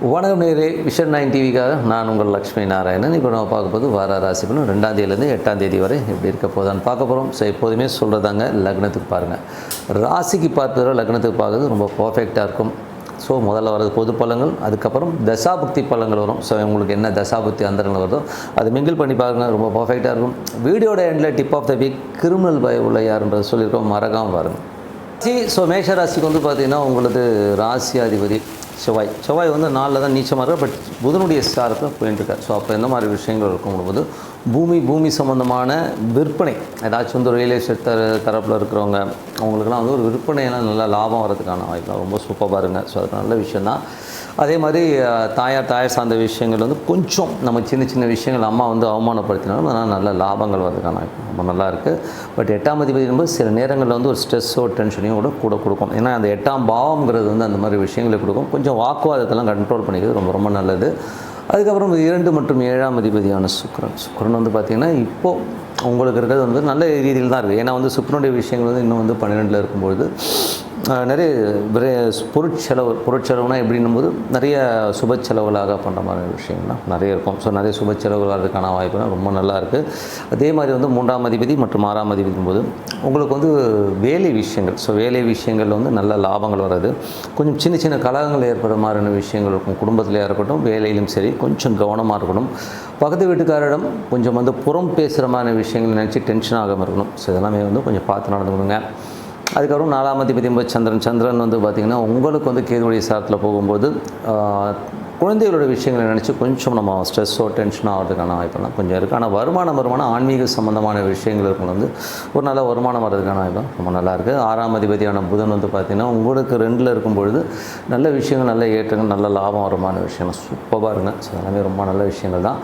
வணக்கம் நேரே விஷன் 9 டிவிக்காக நான் உங்கள் லக்ஷ்மி நாராயணன். இப்போ நம்ம பார்க்க போது வார ராசி பலன் 2ஆம் தேதியிலேருந்து 8ஆம் தேதி வரை எப்படி இருக்க போதான்னு பார்க்க போகிறோம். ஸோ எப்போதுமே சொல்கிறதாங்க, லக்னத்துக்கு பாருங்கள். ராசிக்கு பார்ப்பதோ லக்னத்துக்கு பார்க்குறது ரொம்ப பர்ஃபெக்டாக இருக்கும். ஸோ முதல்ல வரது பொது பலன்கள், அதுக்கப்புறம் தசாபுக்தி பலன்கள் வரும். ஸோ உங்களுக்கு என்ன தசாபுக்தி அந்தரங்கள் வருதோ அது மிங்கிள் பண்ணி பாருங்கள், ரொம்ப பர்ஃபெக்டாக இருக்கும். வீடியோட எண்டில் tip of the week criminal பய உள்ள யாருன்றது சொல்லியிருக்கோம், மறக்காமல் பாருங்கள். ஸோ மேஷ ராசிக்கு வந்து பார்த்திங்கன்னா உங்களுக்கு ராசி அதிபதி செவ்வாய் வந்து 4 தான் நீச்சமாக இருக்குது. பட் புதனுடைய சாரத்தில் போயிட்டுருக்கார். ஸோ அப்போ எந்த மாதிரி விஷயங்கள் இருக்கும்போது பூமி சம்மந்தமான விற்பனை, ஏதாச்சும் வந்து ரியல் எஸ்டேட் தரப்பில் இருக்கிறவங்க அவங்களுக்குலாம் வந்து ஒரு விற்பனையெல்லாம் நல்லா லாபம் வரதுக்கான வாய்ப்பு ரொம்ப சூப்பராக இருங்க. ஸோ அது நல்ல விஷயந்தான். அதே மாதிரி தாயார் சார்ந்த விஷயங்கள் வந்து கொஞ்சம் நம்ம சின்ன விஷயங்கள் அம்மா வந்து அவமானப்படுத்தினாலும் அதனால் நல்ல லாபங்கள் வரதுக்கான வாய்ப்பு ரொம்ப நல்லா இருக்குது. பட் 8ஆம் அதிபதி என்பது சில நேரங்களில் வந்து ஒரு ஸ்ட்ரெஸ்ஸோ டென்ஷனையும் கூட கொடுக்கும். ஏன்னா அந்த 8ஆம் பாவம்ங்கிறது வந்து அந்த மாதிரி விஷயங்களை கொடுக்கும். கொஞ்சம் வாக்குவாதத்தெல்லாம் கண்ட்ரோல் பண்ணிக்கிறது ரொம்ப நல்லது. அதுக்கப்புறம் 2 மற்றும் 7ஆம் அதிபதியான சுக்கிரன் வந்து பார்த்திங்கன்னா இப்போது உங்களுக்கு இருக்கிறது வந்து நல்ல ரீதியில் தான் இருக்குது. ஏன்னா வந்து சுக்கிரனுடைய விஷயங்கள் வந்து இன்னும் வந்து 12 இருக்கும்பொழுது நிறைய பொருட்செலவுனால் எப்படின்னும் போது நிறைய சுப செலவுகளாக பண்ணுற மாதிரி விஷயங்கள்லாம் நிறைய இருக்கும். ஸோ நிறைய சுப செலவுகள் வரதுக்கான வாய்ப்புலாம் ரொம்ப நல்லா இருக்குது. அதே மாதிரி வந்து 3ஆம் அதிபதி மற்றும் 6ஆம் அதிபதிக்கும் போது உங்களுக்கு வந்து வேலை விஷயங்கள் வந்து நல்ல லாபங்கள் வர்றது. கொஞ்சம் சின்ன கலகங்கள் ஏற்படுற மாதிரியான விஷயங்கள் இருக்கும். குடும்பத்திலேயே இருக்கட்டும், வேலையிலும் சரி கொஞ்சம் கவனமாக இருக்கணும். பக்கத்து வீட்டுக்காரிடம் கொஞ்சம் வந்து புறம் பேசுகிற மாதிரி விஷயங்கள் நினச்சி டென்ஷன் ஆகாமல் இருக்கணும். ஸோ இதெல்லாமே வந்து கொஞ்சம் பார்த்து நடந்துக்கணுங்க. அதுக்கப்புறம் 4ஆம் அதிபதி சந்திரன் வந்து பார்த்திங்கன்னா உங்களுக்கு வந்து கேதுவுடைய சாரத்தில் போகும்போது குழந்தைகளோட விஷயங்களை நினச்சி கொஞ்சம் நம்ம ஸ்ட்ரெஸ்ஸோ டென்ஷனோ ஆகிறதுக்கான வாய்ப்பெல்லாம் கொஞ்சம் இருக்குது. ஆனால் வருமானம் ஆன்மீக சம்மந்தமான விஷயங்கள் இருக்கும் வந்து ஒரு நல்ல வருமானம் வர்றதுக்கான வாய்ப்பு ரொம்ப நல்லாயிருக்கு. 6ஆம் அதிபதியான புதன் வந்து பார்த்திங்கன்னா உங்களுக்கு 2ல் இருக்கும்பொழுது நல்ல விஷயங்கள், நல்ல ஏற்றங்கள், நல்ல லாபம் வருமான விஷயங்கள் சூப்பராக இருங்க. ஸோ எல்லாமே ரொம்ப நல்ல விஷயங்கள் தான்.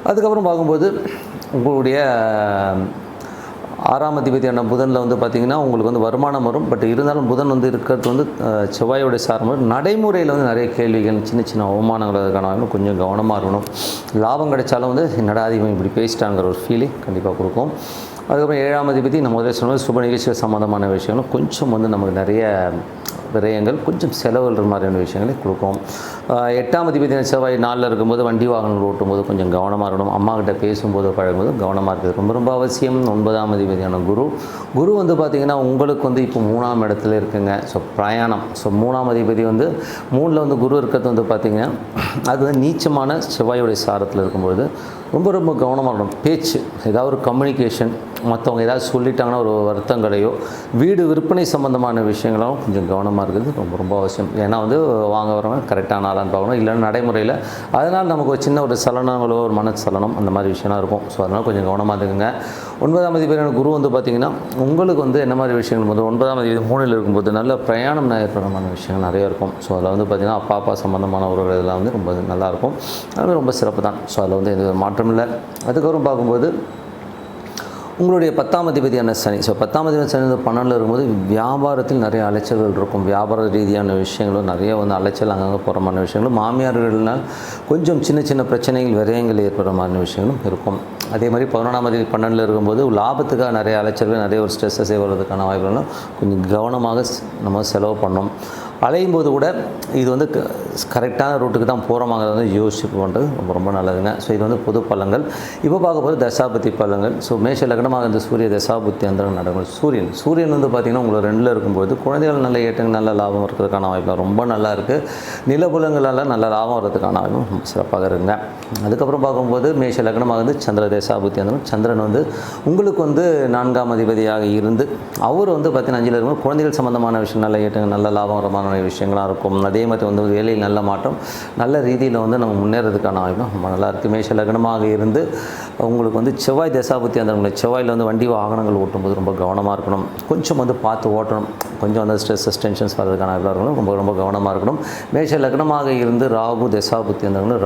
அதுக்கப்புறம் பார்க்கும்போது உங்களுடைய 6ஆம் அதிபதியான புதனில் வந்து பார்த்திங்கன்னா உங்களுக்கு வந்து வருமானம் வரும். பட் இருந்தாலும் புதன் வந்து இருக்கிறது வந்து செவ்வாயோடைய சாரம் நடைமுறையில் வந்து நிறைய கேள்விகள், சின்ன அவமானங்கள் அதுக்கான கொஞ்சம் கவனமாக இருக்கணும். லாபம் கிடைச்சாலும் வந்து என்னடா அதிகம் இப்படி பேசிட்டாங்கிற ஒரு ஃபீலிங் கண்டிப்பாக கொடுக்கும். அதுக்கப்புறம் 7ஆம் அதிபதி நம்ம முதல்ல சொன்னது சுப நிகழ்ச்சிகள் சம்மந்தமான விஷயங்களும் கொஞ்சம் வந்து நமக்கு நிறைய விரயங்கள், கொஞ்சம் செலவுன்ற மாதிரியான விஷயங்களை கொடுக்கும். 8ஆம் அதிபதி செவ்வாய் 4ல் இருக்கும்போது வண்டி வாகனங்கள் ஓட்டும்போது கொஞ்சம் கவனமாக இருக்கணும். அம்மாக்கிட்ட பேசும்போது பழகும்போது கவனமாக இருக்குது ரொம்ப அவசியம். 9ஆம் அதிபதியான குரு வந்து பார்த்திங்கன்னா உங்களுக்கு வந்து இப்போ 3ஆம் இடத்துல இருக்குங்க. ஸோ பிரயாணம். ஸோ 3ஆம் அதிபதி வந்து 3ல் வந்து குரு இருக்கிறது வந்து பார்த்திங்கன்னா அது வந்து நீச்சமான செவ்வாயோடைய சாரத்தில் இருக்கும்பொழுது ரொம்ப கவனமாக இருக்கணும். பேச்சு, ஏதாவது ஒரு கம்யூனிகேஷன், மற்றவங்க ஏதாவது சொல்லிட்டாங்கன்னா ஒரு வருத்தங்களையோ, வீடு விற்பனை சம்மந்தமான விஷயங்களும் கொஞ்சம் கவனமாக இருக்கிறது ரொம்ப அவசியம். ஏன்னா வந்து வாங்க வரவங்க கரெக்டான ஆளான்னு பார்க்கணும். இல்லைன்னா நடைமுறையில் அதனால் நமக்கு ஒரு சின்ன ஒரு சலனங்களோ ஒரு மனச்சலனம் அந்த மாதிரி விஷயம்லாம் இருக்கும். ஸோ அதனால் கொஞ்சம் கவனமாக இருக்குங்க. 9ஆம் அதிபதியான குரு வந்து பார்த்திங்கன்னா உங்களுக்கு வந்து என்ன மாதிரி விஷயங்கள் வந்து 9ஆம் அதிபதி 3ல் இருக்கும்போது நல்ல பிரயாணம் ஏற்படமான விஷயங்கள் நிறைய இருக்கும். ஸோ அதில் வந்து பார்த்திங்கன்னா அப்பா சம்மந்தமான உறவுகள் இதெல்லாம் வந்து ரொம்ப நல்லாயிருக்கும். அதுவே ரொம்ப சிறப்பு தான். ஸோ அதில் வந்து எந்த மாற்றம் இல்லை. அதுக்கப்புறம் பார்க்கும்போது உங்களுடைய 10ஆம் அதிபதியான சனி. ஸோ 10ஆம் அதிபதி சனி வந்து 12ல் இருக்கும்போது வியாபாரத்தில் நிறைய அலைச்சல்கள் இருக்கும். வியாபார ரீதியான விஷயங்களும் நிறைய வந்து அலைச்சல் அங்கங்கே போகிற மாதிரி விஷயங்களும், மாமியார்கள்னால் கொஞ்சம் சின்ன பிரச்சனைகள் விரயங்கள் ஏற்படுற மாதிரி விஷயங்களும் இருக்கும். அதே மாதிரி 11ஆம் அதிபதி 12ல் இருக்கும்போது லாபத்துக்காக நிறைய அலைச்சல்கள், நிறைய ஒரு ஸ்ட்ரெஸ்ஸை வருவதற்கான வாய்ப்புகளும் கொஞ்சம் கவனமாக நம்ம செலவு பண்ணோம். அலையும் போது கூட இது வந்து கரெக்டான ரூட்டுக்கு தான் போகிறோமாங்கிறத வந்து யோசிச்சு பண்ணுறது ரொம்ப நல்லதுங்க. ஸோ இது வந்து பொது பலன்கள். இப்போ பார்க்க போது தசாபுத்தி பலன்கள். ஸோ மேஷ லக்னமாக இந்த சூரிய தசாபுத்தி அந்த நடக்கும். சூரியன் வந்து பார்த்திங்கன்னா உங்களுக்கு 2ல் இருக்கும்போது குழந்தைகள் நல்ல ஏற்றங்கள், நல்ல லாபம் இருக்கிறதுக்கான வாய்ப்பு ரொம்ப நல்லா இருக்குது. நிலபுலங்களால் நல்ல லாபம் வர்றதுக்கான வாய்ப்பும் ரொம்ப சிறப்பாக இருக்குங்க. அதுக்கப்புறம் பார்க்கும்போது மேஷ லக்னமாக வந்து சந்திர தசாபுத்தி அந்த சந்திரன் வந்து உங்களுக்கு வந்து 4ஆம் அதிபதியாக இருந்து அவர் வந்து பார்த்திங்கன்னா 5ல் இருக்கும்போது குழந்தைகள் சம்மந்தமான விஷயம், நல்ல ஏற்றங்கள், நல்ல லாபம் வரமான விஷயங்களாக இருக்கும். அதே மாதிரி வந்து வேலையில் நல்ல மாற்றம், நல்ல ரீதியில் வந்து நம்ம முன்னேறதுக்கான வாய்ப்பு ரொம்ப நல்லா இருக்குது. மேஷ லக்னமாக இருந்து உங்களுக்கு வந்து செவ்வாய் தசாபுத்தி அந்த செவ்வாயில் வந்து வண்டி வாகனங்கள் ஓட்டும்போது ரொம்ப கவனமாக இருக்கணும். கொஞ்சம் வந்து பார்த்து ஓட்டணும். கொஞ்சம் வந்து ஸ்ட்ரெஸ்ஸஸ் டென்ஷன்ஸ் வரதுக்கான வாய்ப்பாக இருக்கணும். ரொம்ப கவனமாக இருக்கணும். மேஷ லக்னமாக இருந்து ராகு தசாபுத்தி அந்த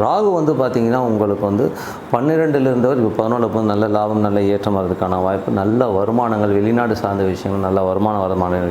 ராகு வந்து பார்த்திங்கன்னா உங்களுக்கு வந்து 12ல் இருந்தவர் இப்போ 11ல் போது நல்ல லாபம், நல்ல ஏற்றம் வரதுக்கான வாய்ப்பு, நல்ல வருமானங்கள், வெளிநாடு சார்ந்த விஷயங்கள், நல்ல வருமான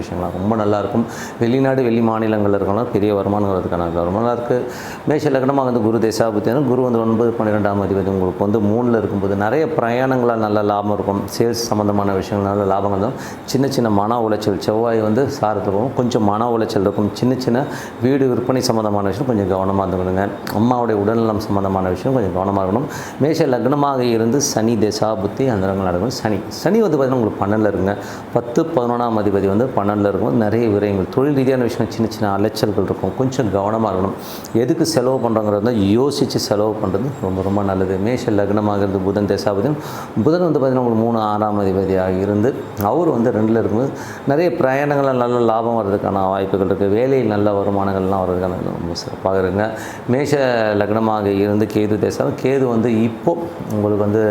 விஷயங்கள்லாம் ரொம்ப நல்லாயிருக்கும். வெளிநாடு வெளி மாநிலங்களில் இருக்கலாம் பெரிய வருமானம் வரதுக்கான வருமானம் இருக்குது. மேஷ லக்னமாக வந்து குரு தசாபுத்தி குரு வந்து 9 12ஆம் அதிபதி உங்களுக்கு வந்து 3ல் இருக்கும்போது நிறைய பிரயாணங்களால் நல்ல லாபம் இருக்கும். சேல்ஸ் சம்மந்தமான விஷயங்கள் நல்ல லாபங்கள் தான். சின்ன மன உளைச்சல் செவ்வாய் செவ்வாய் வந்து சாரத்தில் போகும். கொஞ்சம் மன உளைச்சல் இருக்கும். சின்ன சின்ன வீடு விற்பனை சம்மந்தமான விஷயம் கொஞ்சம் கவனமாக இருந்துக்கணுங்க. அம்மாவுடைய உடல்நலம் சம்மந்தமான விஷயம் கொஞ்சம் கவனமாக இருக்கணும். மேஷ லக்னமாக இருந்து சனி தசா புத்தி அந்த இடங்கள் நடக்கணும். சனி வந்து பார்த்திங்கன்னா உங்களுக்கு 12 இருக்குங்க. 10 11ஆம் அதிபதி வந்து 12 இருக்கும். நிறைய விரயங்கள், தொழில் ரீதியான விஷயம் சின்ன சின்ன அலைச்சல்கள் இருக்கும். கொஞ்சம் கவனமாக இருக்கணும். எதுக்கு செலவு பண்ணுறோங்கிறத யோசித்து செலவு பண்ணுறது ரொம்ப ரொம்ப நல்லது. மேஷ லக்னமாக இருந்து புதன் தசாபதியும் புதன் வந்து பார்த்திங்கன்னா உங்களுக்கு 3 6ஆம் அதிபதியாக இருந்து அவர் வந்து 2ல் இருக்கும்போது நிறைய பிரயாணங்களில் நல்ல லாபம் வர்றதுக்கான வாய்ப்புகள் இருக்குது. வேலையில் நல்ல வருமானங்கள்லாம் வர்றதுக்கான ரொம்ப சிறப்பாக இருக்குங்க. மேஷ லக்னமாக இருந்து கேது தசா, கேது வந்து இப்போது உங்களுக்கு வந்து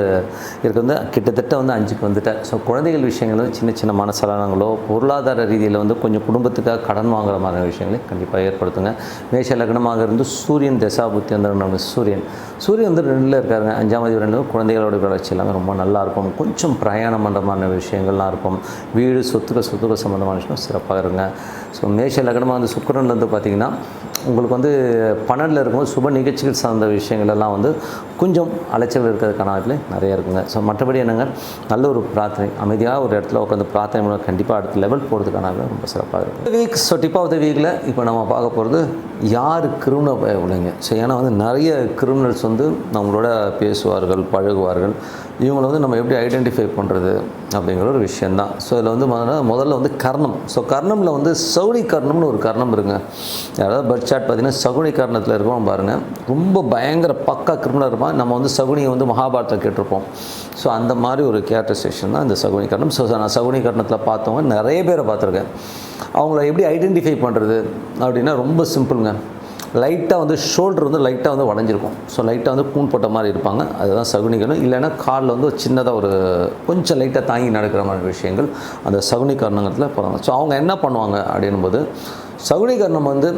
இருக்கிறது கிட்டத்தட்ட வந்து 5க்கு வந்துட்டார். ஸோ குழந்தைகள் விஷயங்கள் வந்து சின்ன சின்ன மனசலனங்களோ பொருளாதார ரீதியில் வந்து கொஞ்சம் குடும்பத்துக்காக கடன் வாங்குற மாதிரி விஷயங்களை கண்டிப்பாக ஏற்படுத்துங்க. மேஷ லக்னமாக இருந்து சூரியன் தசா புத்தி வந்து சூரியன் வந்து 2ல் இருக்காருங்க. 5ஆம் அதிபதி 2 குழந்தைகளோட வளர்ச்சி எல்லாமே ரொம்ப நல்லாயிருக்கும். கொஞ்சம் பிரயாணம் பண்ணுற மாதிரி விஷயங்கள்லாம் இருக்கும். வீடு சொத்துக்கள் சம்மந்தமான விஷயம் சிறப்பாக இருங்க. ஸோ மேஷ லக்னமாக வந்து சுக்கிரன் வந்து பார்த்திங்கன்னா உங்களுக்கு வந்து 12ல் இருக்கும்போது சுப நிகழ்ச்சிகள் சார்ந்த விஷயங்கள் எல்லாம் வந்து கொஞ்சம் அலைச்சல் இருக்கிறதுக்கான வாய்ப்பு நிறைய இருக்குங்க. ஸோ மற்றபடி என்னங்க, நல்ல ஒரு பிரார்த்தனை, அமைதியாக ஒரு இடத்துல உட்காந்து பிரார்த்தனை மூலம் கண்டிப்பாக அடுத்த லெவல் போகிறதுக்கான ரொம்ப சிறப்பாக இருக்கும். Week so tip of the வீக்கில் இப்போ நம்ம பார்க்க போகிறது யார் கிரிமினல் உள்ளவங்க. ஸோ ஏன்னா வந்து நிறைய கிரிமினல்ஸ் வந்து நம்மளோட பேசுவார்கள், பழகுவார்கள். இவங்களை வந்து நம்ம எப்படி ஐடென்டிஃபை பண்ணுறது அப்படிங்கிற ஒரு விஷயந்தான். ஸோ இதில் வந்து முதல்ல வந்து கர்ணம். ஸோ கர்ணமில் வந்து சகுனி கர்ணம்னு ஒரு கர்ணம் இருக்குங்க. யாராவது பர்த் சார்ட் பார்த்திங்கன்னா சகுனி கர்ணத்தில் இருக்கோம் பாருங்கள், ரொம்ப பயங்கர பக்கா கிரிமினல் இருப்பான். நம்ம வந்து சகுனியை வந்து மகாபாரதத்தில் கேட்டிருப்போம். ஸோ அந்த மாதிரி ஒரு கேரக்டரைசேஷன் தான் இந்த சகுனி கர்ணம். ஸோ நான் சகுனி கர்ணத்தில் பார்த்தவங்க நிறைய பேரை பார்த்துருக்கேன். அவங்கள எப்படி ஐடென்டிஃபை பண்ணுறது அப்படின்னா ரொம்ப சிம்பிளுங்க. லைட்டாக வந்து ஷோல்டர் வந்து லைட்டாக வந்து வளைஞ்சிருக்கும். ஸோ லைட்டாக வந்து கூன் போட்ட மாதிரி இருப்பாங்க, அதுதான் சகுனிகரணம். இல்லைன்னா காலில் வந்து சின்னதாக ஒரு கொஞ்சம் லைட்டாக தாங்கி நடக்கிற மாதிரி விஷயங்கள் அந்த சகுனிகரணத்தில் போகிறாங்க. ஸோ அவங்க என்ன பண்ணுவாங்க அப்படின்போது, சகுனிகரணம் வந்து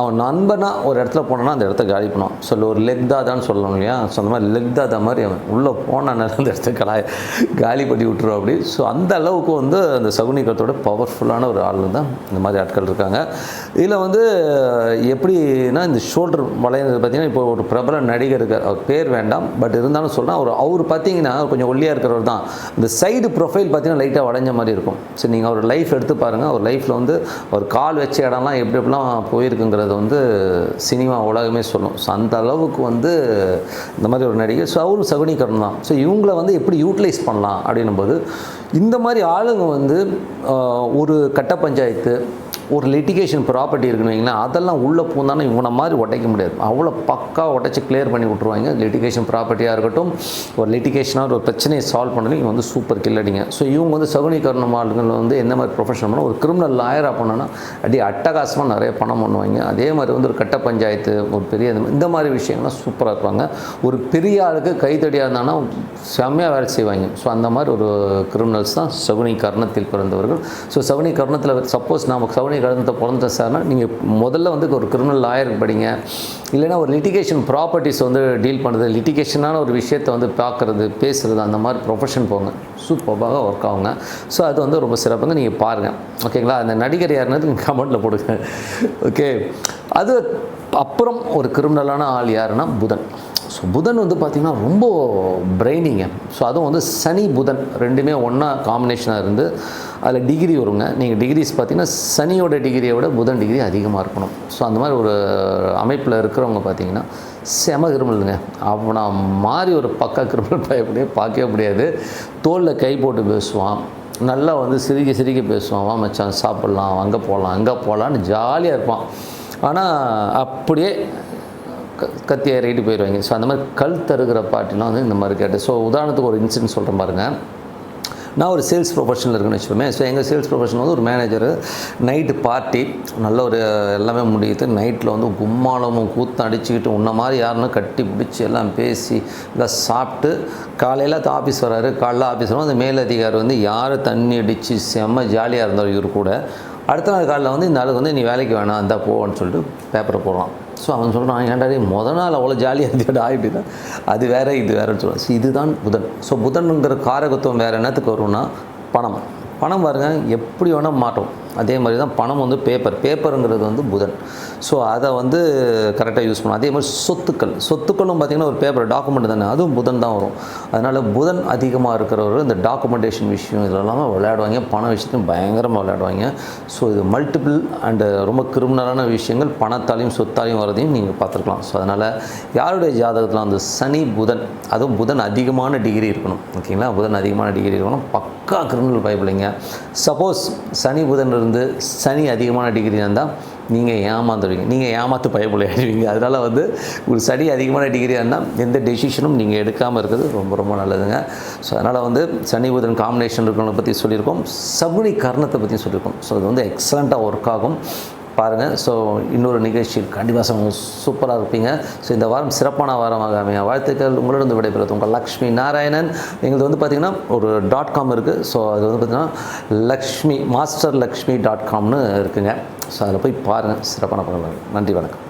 அவன் நண்பனாக ஒரு இடத்துல போனோன்னா அந்த இடத்த காலி பண்ணுவான். ஸோ ஒரு லெக் தாதான்னு சொல்லணும் இல்லையா. ஸோ அந்த மாதிரி லெக் தாதா மாதிரி அவன் உள்ளே போனான் அந்த இடத்த காலி பண்ணி விட்டுருவோம் அப்படி. ஸோ அந்த அளவுக்கு வந்து அந்த சகுனிகரத்தோட பவர்ஃபுல்லான ஒரு ஆள் தான் இந்த மாதிரி ஆட்கள் இருக்காங்க. இதில் வந்து எப்படின்னா இந்த ஷோல்டர் வளையிறது பார்த்திங்கன்னா இப்போ ஒரு பிரபல நடிகர் இருக்கார், அவர் பேர் வேண்டாம், பட் இருந்தாலும் சொல்கிறேன், அவர் பார்த்தீங்கன்னா கொஞ்சம் ஒல்லியாக இருக்கிறவர் தான். இந்த சைடு ப்ரொஃபைல் பார்த்திங்கன்னா லைட்டாக வளைஞ்ச மாதிரி இருக்கும். ஸோ நீங்கள் அவர் லைஃப் எடுத்து பாருங்கள். அவர் லைஃப்பில் வந்து அவர் கால் வச்ச இடம்லாம் எப்படிலாம் போயிருக்குங்கிறது வந்து சினிமா உலகமே சொல்லும். ஸோ அந்த அளவுக்கு வந்து இந்த மாதிரி ஒரு நடிகர். ஸோ அவரும் சகுனிகரணம் தான். ஸோ இவங்கள வந்து எப்படி யூட்டிலைஸ் பண்ணலாம் அப்படின்னும்போது, இந்த மாதிரி ஆளுங்க வந்து ஒரு கட்ட பஞ்சாயத்து, ஒரு லிட்டிகேஷன் ப்ராப்பர்ட்டி இருக்குன்னு வைங்களேன், அதெல்லாம் உள்ளே பூந்தானே இவனை மாதிரி உடைக்க முடியாது. அவ்வளோ பக்கா உடைச்சி கிளியர் பண்ணி விட்ருவாங்க. லிட்டிகேஷன் ப்ராப்பர்ட்டியாக இருக்கட்டும், ஒரு லிட்டிகேஷனாக ஒரு பிரச்சனையை சால்வ் பண்ணணும், இவங்க வந்து சூப்பர் கில்லடிங்க. ஸோ இவங்க வந்து சகுனிகரணம் ஆளுங்கள் வந்து எந்த மாதிரி ப்ரொஃபஷன் பண்ணால் ஒரு கிரிமினல் லாயராக பண்ணோன்னா அப்படி அட்டகாசமாக நிறைய பணம் பண்ணுவாங்க. அதே மாதிரி வந்து ஒரு கட்ட பஞ்சாயத்து, ஒரு பெரிய இந்த மாதிரி விஷயங்கள்லாம் சூப்பராக இருப்பாங்க. ஒரு பெரிய ஆளுக்கு கைத்தடியாக இருந்தாங்கன்னா செம்மையாக வேலை செய்வாங்க. ஸோ அந்த மாதிரி ஒரு கிரிமினல்ஸ் தான் சகுனிகரணத்தில் பிறந்தவர்கள். ஸோ சகுனிகரணத்தில் சப்போஸ் நாம் கருணத்தை பிறந்த சார்னா நீங்கள் முதல்ல வந்து ஒரு கிரிமினல் லாயருக்கு படிங்க. இல்லைனா ஒரு லிட்டிகேஷன் ப்ராப்பர்ட்டிஸ் வந்து டீல் பண்ணுறது, லிட்டிகேஷனான ஒரு விஷயத்தை வந்து பார்க்குறது, பேசுகிறது, அந்த மாதிரி ப்ரொஃபஷன் போங்க, சூப்பராக ஒர்க் ஆகுங்க. ஸோ அது வந்து ரொம்ப சிறப்பாக நீங்கள் பாருங்கள். ஓகேங்களா? அந்த நடிகர் யாருன்னு நீங்கள் கமெண்ட்டில் போடுங்க. ஓகே, அது அப்புறம் ஒரு கிரிமினலான ஆள் யாருன்னா புதன். ஸோ புதன் வந்து பார்த்திங்கன்னா ரொம்ப பிரெயினிங்க. ஸோ அதுவும் வந்து சனி புதன் ரெண்டுமே ஒன்றா காம்பினேஷனாக இருந்து அதில் டிகிரி வருங்க. நீங்கள் டிகிரிஸ் பார்த்திங்கன்னா சனியோட டிகிரியை விட புதன் டிகிரி அதிகமாக இருக்கணும். ஸோ அந்த மாதிரி ஒரு அமைப்பில் இருக்கிறவங்க பார்த்திங்கன்னா செம கிரிமினலுங்க. அவனை மாதிரி ஒரு பக்கா கிரிமினல் பயப்படியே பார்க்கவே முடியாது. தோளில் கை போட்டு பேசுவான், நல்லா வந்து சிரிக்க பேசுவான். வா மச்சான் சாப்பிட்லாம், அங்கே போகலான்னு ஜாலியாக இருப்பான். ஆனால் அப்படியே கத்தி ஏறிட்டு போயிடுவாங்க. ஸோ அந்த மாதிரி கல் தருகிற பாட்டிலாம் வந்து இந்த மாதிரி கேட்டு. ஸோ உதாரணத்துக்கு ஒரு இன்சிடென்ட் சொல்கிறேன் பாருங்கள். நான் ஒரு சேல்ஸ் ப்ரொஃபஷனில் இருக்குன்னு வச்சுக்கோமே. ஸோ எங்கள் சேல்ஸ் ப்ரொஃபஷன் வந்து ஒரு மேனேஜரு, நைட்டு பார்ட்டி நல்ல ஒரு எல்லாமே முடியுது. நைட்டில் வந்து கும்மாளமும் கூத்தம் அடிச்சுக்கிட்டு உன்ன மாதிரி யாருன்னு கட்டி பிடிச்சி எல்லாம் பேசி எல்லாம் சாப்பிட்டு காலையில் ஆஃபீஸ் வராரு. காலைல ஆஃபீஸ் வரும், அந்த மேலதிகாரி வந்து யாரை தண்ணி அடித்து செம்ம ஜாலியாக இருந்தார் இவர் கூட. அடுத்த நாள் காலையில் வந்து இந்த ஆளுக்கு வந்து நீ வேலைக்கு வேணாம் இருந்தால் போன்னு சொல்லிட்டு பேப்பரை போடுறான். ஸோ அவன் சொல்கிறான், ஏன்டாடி முதல் நாள் அவ்வளோ ஜாலியாக இருந்துடா அப்படின்னா அது வேறு இது வேறுன்னு சொல்லுவான். ஸோ இதுதான் புதன். ஸோ புதனுங்கிற காரகத்துவம் வேறு என்னத்துக்கு வரும்னா பணம் பாருங்கள் எப்படி வேணால் மாட்டோம். அதே மாதிரி தான் பணம் வந்து பேப்பருங்கிறது வந்து புதன். ஸோ அதை வந்து கரெக்டாக யூஸ் பண்ணணும். அதே மாதிரி சொத்துக்களும் பார்த்திங்கன்னா ஒரு பேப்பர் டாக்குமெண்ட் தானே, அதுவும் புதன் தான் வரும். அதனால் புதன் அதிகமாக இருக்கிறவர் இந்த டாக்குமெண்டேஷன் விஷயம் இதெல்லாம் விளையாடுவாங்க, பண விஷயத்தையும் பயங்கரமாக விளையாடுவாங்க. ஸோ இது மல்டிபிள் அண்டு ரொம்ப கிரிமினலான விஷயங்கள் பணத்தாலையும் சொத்தாலையும் வரதையும் நீங்கள் பார்த்துருக்கலாம். ஸோ அதனால் யாருடைய ஜாதகத்தில் அந்த சனி புதன், அதுவும் புதன் அதிகமான டிகிரி இருக்கணும், ஓகேங்களா, புதன் அதிகமான டிகிரி இருக்கணும், பக்கா கிரிமினல் பைபிளிங்க. சப்போஸ் சனி புதன் இருந்து சனி அதிகமான டிகிரி இருந்தால் நீங்கள் ஏமாந்துடுவீங்க, நீங்கள் ஏமாற்று பயப்புள்ள ஆகிடுவீங்க. அதனால் வந்து ஒரு சனி அதிகமான டிகிரியாக இருந்தால் எந்த டெசிஷனும் நீங்கள் எடுக்காமல் இருக்கிறது ரொம்ப ரொம்ப நல்லதுங்க. ஸோ அதனால் வந்து சனி புதன் காம்பினேஷன் இருக்கிறவங்களை பற்றி சொல்லியிருக்கோம், சகுனி கர்ணத்தை பற்றி சொல்லியிருக்கோம். ஸோ அது வந்து எக்ஸலண்ட்டாக ஒர்க் ஆகும் பாருங்கள். ஸோ இன்னொரு நிகழ்ச்சியில் கண்டிப்பாக சூப்பராக இருப்பீங்க. ஸோ இந்த வாரம் சிறப்பான வாரமாக அமைய வாழ்த்துக்கள். உங்களிடம் விடைபெறுவது உங்கள் லக்ஷ்மி நாராயணன். எங்களுக்கு வந்து பார்த்திங்கன்னா ஒரு .com இருக்குது. ஸோ அது வந்து பார்த்திங்கன்னா லக்ஷ்மி masterlakshmi.com இருக்குங்க. ஸோ அதில் போய் பாருங்கள், சிறப்பான படம். நன்றி, வணக்கம்.